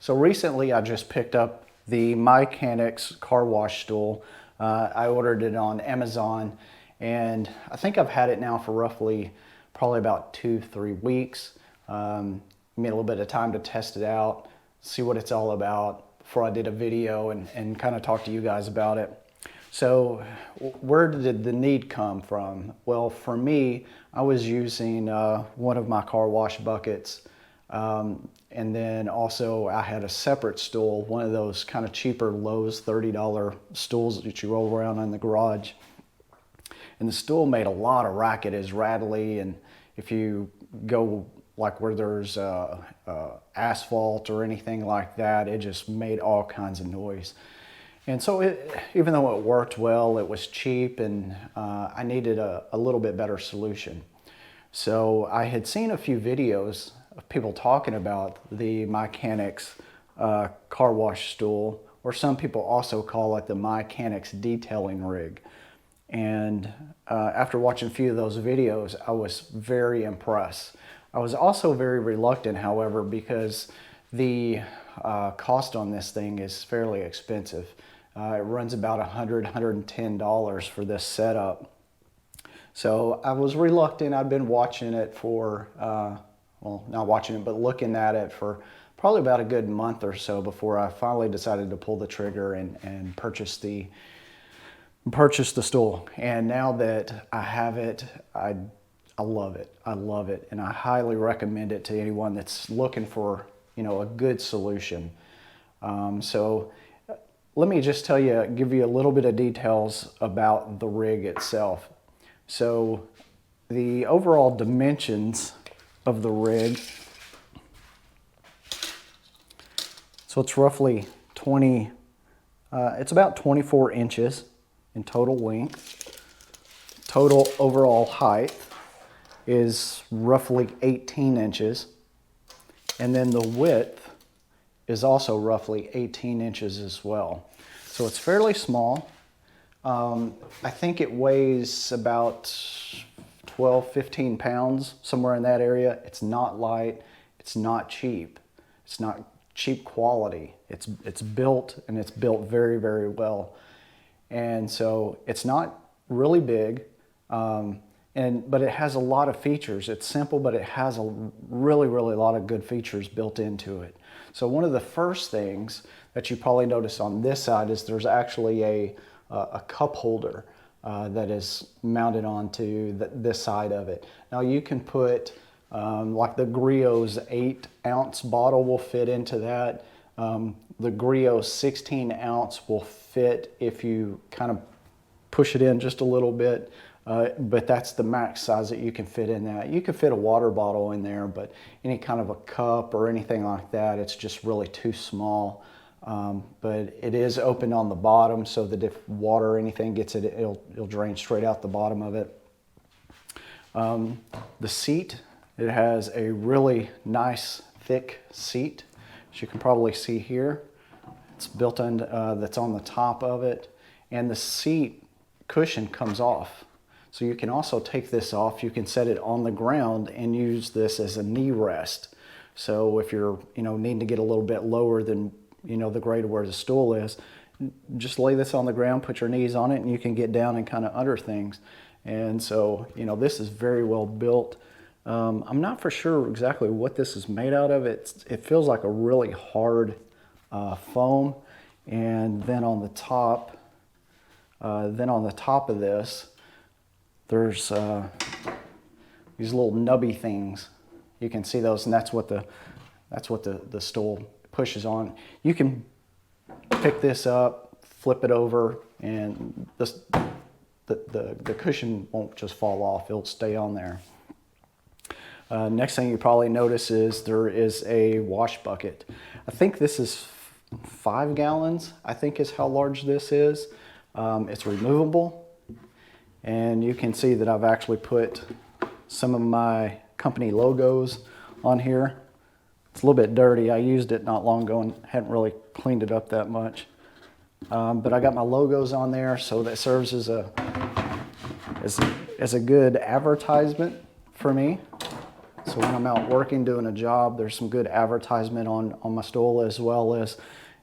So recently I just picked up the MYCHANIC car wash stool. I ordered it on Amazon, and I think I've had it now for roughly probably about 2-3 weeks. Made a little bit of time to test it out, see what it's all about before I did a video and kind of talk to you guys about it. So where did the need come from? Well, for me, I was using one of my car wash buckets. And then also I had a separate stool, one of those kind of cheaper Lowe's $30 stools that you roll around in the garage. And the stool made a lot of racket, it's rattly, and if you go like where there's asphalt or anything like that, it just made all kinds of noise. And so even though it worked well, it was cheap, and I needed a little bit better solution. So I had seen a few videos of people talking about the MYCHANIC car wash stool, or some people also call it the MYCHANIC Detailing Rig. And after watching a few of those videos, I was very impressed. I was also very reluctant, however, because the cost on this thing is fairly expensive. It runs about $110 for this setup. So I was reluctant. I'd been watching it for, well, not watching it, but looking at it for probably about a good month or so before I finally decided to pull the trigger and purchase the stool. And now that I have it, I love it. I love it, and I highly recommend it to anyone that's looking for, a good solution. So let me just give you a little bit of details about the rig itself. So the overall dimensions of the rig, so it's roughly it's about 24 inches in total length. Total overall height is roughly 18 inches. And then the width is also roughly 18 inches as well. So it's fairly small. I think it weighs about 12-15 pounds, somewhere in that area. It's not light, it's not cheap. It's not cheap quality. It's built, and it's built very, very well. And so it's not really big, but it has a lot of features. It's simple, but it has a really, really lot of good features built into it. So one of the first things that you probably notice on this side is there's actually a cup holder that is mounted onto this side of it. Now you can put, like the Griot's 8-ounce bottle will fit into that. The Griot's 16-ounce will fit if you kind of push it in just a little bit, but that's the max size that you can fit in that. You can fit a water bottle in there, but any kind of a cup or anything like that, it's just really too small. But it is open on the bottom, so that if water or anything gets it, it'll drain straight out the bottom of it. The seat, it has a really nice thick seat, as you can probably see here. It's built in, that's on the top of it, and the seat cushion comes off. So you can also take this off. You can set it on the ground and use this as a knee rest. So if you're, needing to get a little bit lower than, the grade of where the stool is, just lay this on the ground, put your knees on it, and you can get down and kind of under things. And so, this is very well built. I'm not for sure exactly what this is made out of. It feels like a really hard foam. And then on the top of this, there's these little nubby things. You can see those, and that's what the stool pushes on. You can pick this up, flip it over, and the cushion won't just fall off. It'll stay on there. Next thing you probably notice is there is a wash bucket. I think this is 5 gallons, I think is how large this is. It's removable, and you can see that I've actually put some of my company logos on here. It's a little bit dirty. I used it not long ago and hadn't really cleaned it up that much. But I got my logos on there, so that serves as a good advertisement for me. So when I'm out working, doing a job, there's some good advertisement on my stool, as well as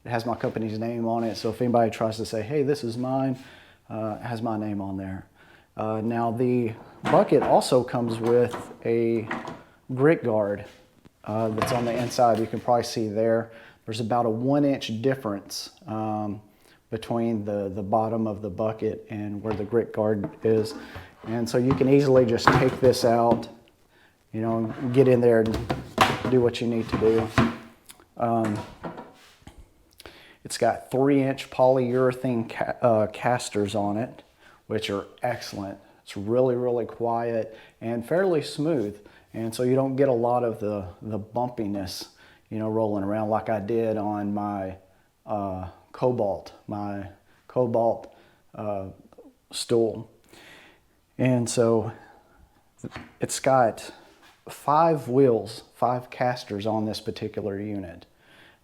it has my company's name on it. So if anybody tries to say, hey, this is mine, it has my name on there. Now the bucket also comes with a grit guard that's on the inside. You can probably see there. There's about a 1-inch difference between the bottom of the bucket and where the grit guard is. And so you can easily just take this out, you know, get in there and do what you need to do. It's got 3-inch polyurethane casters on it, which are excellent. It's really, really quiet and fairly smooth. And so you don't get a lot of the bumpiness, you know, rolling around like I did on my Cobalt stool. And so it's got 5 wheels, 5 casters on this particular unit.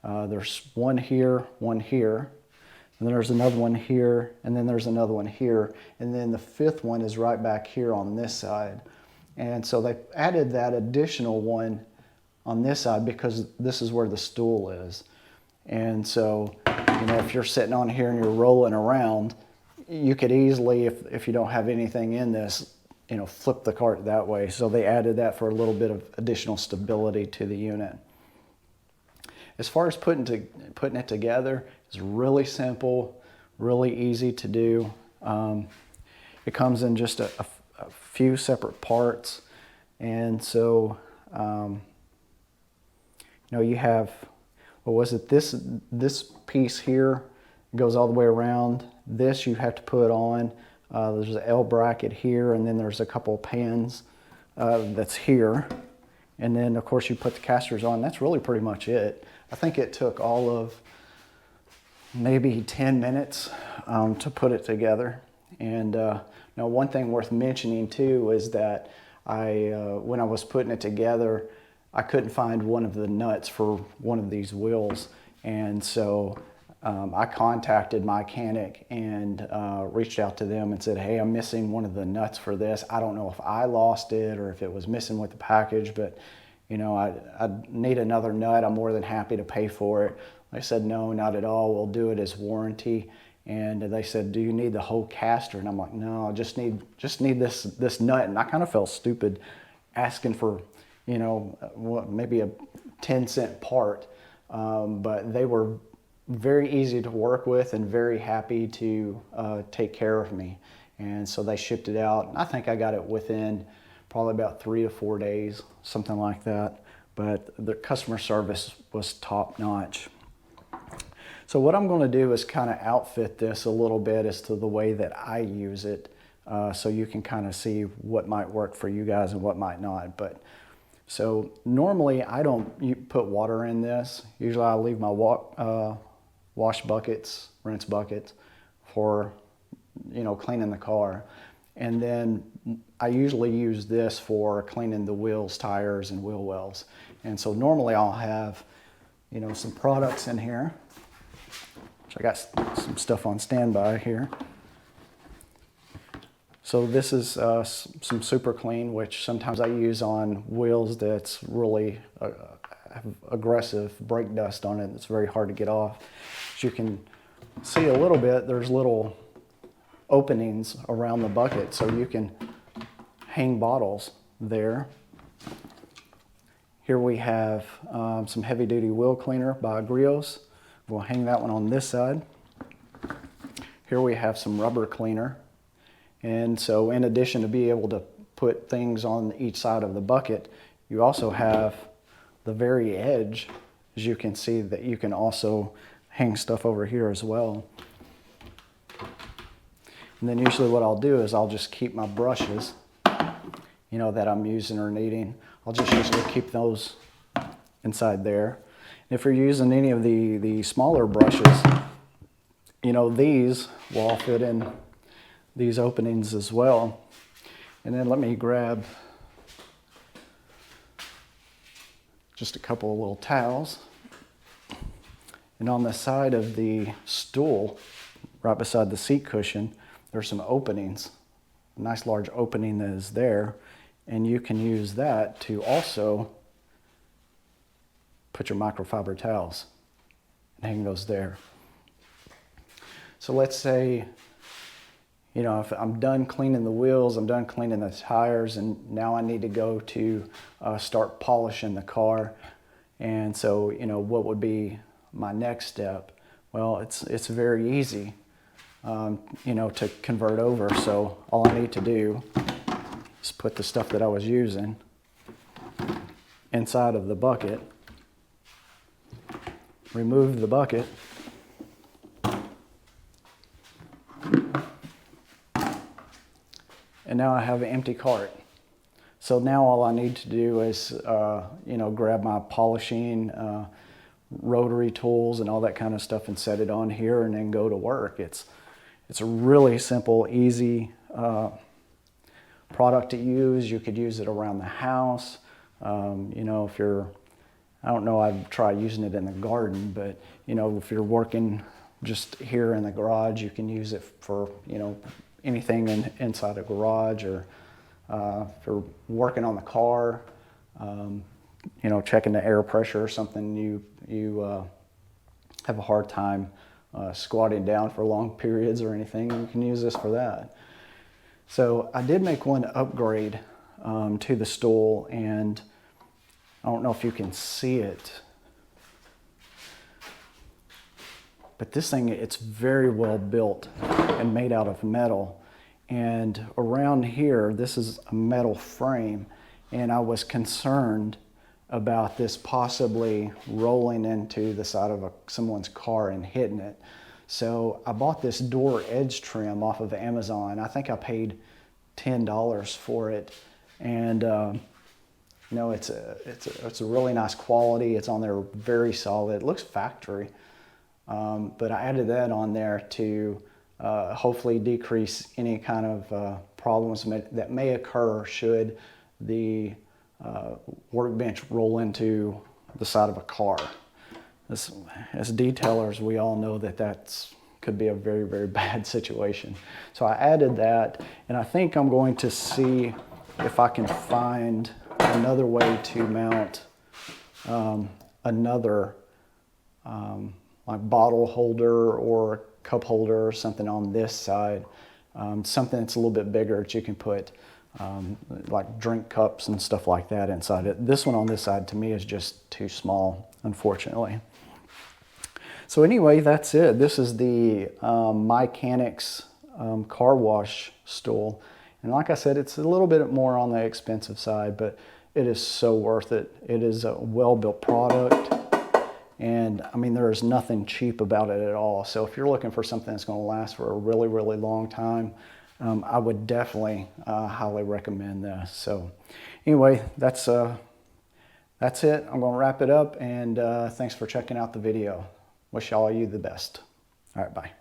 There's one here, and then there's another one here, and then there's another one here, and then the 5th one is right back here on this side. And so they added that additional one on this side because this is where the stool is. And so, you know, if you're sitting on here and you're rolling around, you could easily, if you don't have anything in this, you know, flip the cart that way. So they added that for a little bit of additional stability to the unit. As far as putting it together, it's really simple, really easy to do. It comes in just a few separate parts. And so, you know, you have, what was it, this piece here goes all the way around. This you have to put on. There's an L bracket here, and then there's a couple pans that's here. And then, of course, you put the casters on. That's really pretty much it. I think it took all of maybe 10 minutes to put it together. And now one thing worth mentioning too is that when I was putting it together, I couldn't find one of the nuts for one of these wheels. And so I contacted MYCHANIC and reached out to them and said, hey, I'm missing one of the nuts for this. I don't know if I lost it or if it was missing with the package, but you know, I need another nut. I'm more than happy to pay for it. I said, no, not at all. We'll do it as warranty. And they said, do you need the whole caster? And I'm like, no, I just need this nut. And I kind of felt stupid asking for, you know, maybe a 10-cent part. But they were very easy to work with and very happy to take care of me. And so they shipped it out. I think I got it within probably about 3 to 4 days, something like that. But the customer service was top notch. So what I'm going to do is kind of outfit this a little bit as to the way that I use it, so you can kind of see what might work for you guys and what might not. But so normally I don't put water in this. Usually I leave my wash buckets, rinse buckets for, you know, cleaning the car. And then I usually use this for cleaning the wheels, tires, and wheel wells. And so normally I'll have, you know, some products in here. I got some stuff on standby here. So this is some Super Clean, which sometimes I use on wheels that's really have aggressive brake dust on it. It's very hard to get off. As you can see a little bit, there's little openings around the bucket, so you can hang bottles there. Here we have some heavy duty wheel cleaner by Grios. We'll hang that one on this side. Here we have some rubber cleaner. And so in addition to being able to put things on each side of the bucket, you also have the very edge, as you can see, that you can also hang stuff over here as well. And then usually what I'll do is I'll just keep my brushes, you know, that I'm using or needing. I'll just usually keep those inside there. If you're using any of the smaller brushes, you know, these will all fit in these openings as well. And then let me grab just a couple of little towels. And on the side of the stool, right beside the seat cushion, there's some openings. A nice large opening that is there. and you can use that to also put your microfiber towels and hang those there. So let's say, you know, if I'm done cleaning the wheels, I'm done cleaning the tires, and now I need to go to start polishing the car. And so, you know, what would be my next step? Well, it's very easy, you know, to convert over. So all I need to do is put the stuff that I was using inside of the bucket, remove the bucket, and now I have an empty cart. So now all I need to do is, you know, grab my polishing, rotary tools and all that kind of stuff and set it on here and then go to work. It's a really simple, easy product to use. You could use it around the house. You know, if you're, I don't know, I'd try using it in the garden, but, you know, if you're working just here in the garage, you can use it for, you know, anything inside a garage, or if you're working on the car, you know, checking the air pressure or something, you have a hard time squatting down for long periods or anything, you can use this for that. So I did make one upgrade to the stool, and I don't know if you can see it, but this thing, it's very well built and made out of metal. And around here, this is a metal frame, and I was concerned about this possibly rolling into the side of someone's car and hitting it. So I bought this door edge trim off of Amazon. I think I paid $10 for it, and you know, it's a really nice quality. It's on there very solid. It looks factory, but I added that on there to hopefully decrease any kind of problems that may occur should the workbench roll into the side of a car. As detailers, we all know that could be a very, very bad situation. So I added that, and I think I'm going to see if I can find another way to mount another like bottle holder or cup holder or something on this side, something that's a little bit bigger that you can put like drink cups and stuff like that inside it. This one on this side to me is just too small, unfortunately. So anyway, that's it. This is the MYCHANIC car wash stool. And like I said, it's a little bit more on the expensive side, but it is so worth it. It is a well-built product. And I mean, there is nothing cheap about it at all. So if you're looking for something that's going to last for a really, really long time, I would definitely highly recommend this. So anyway, that's it. I'm going to wrap it up, and thanks for checking out the video. Wish all of you the best. All right, bye.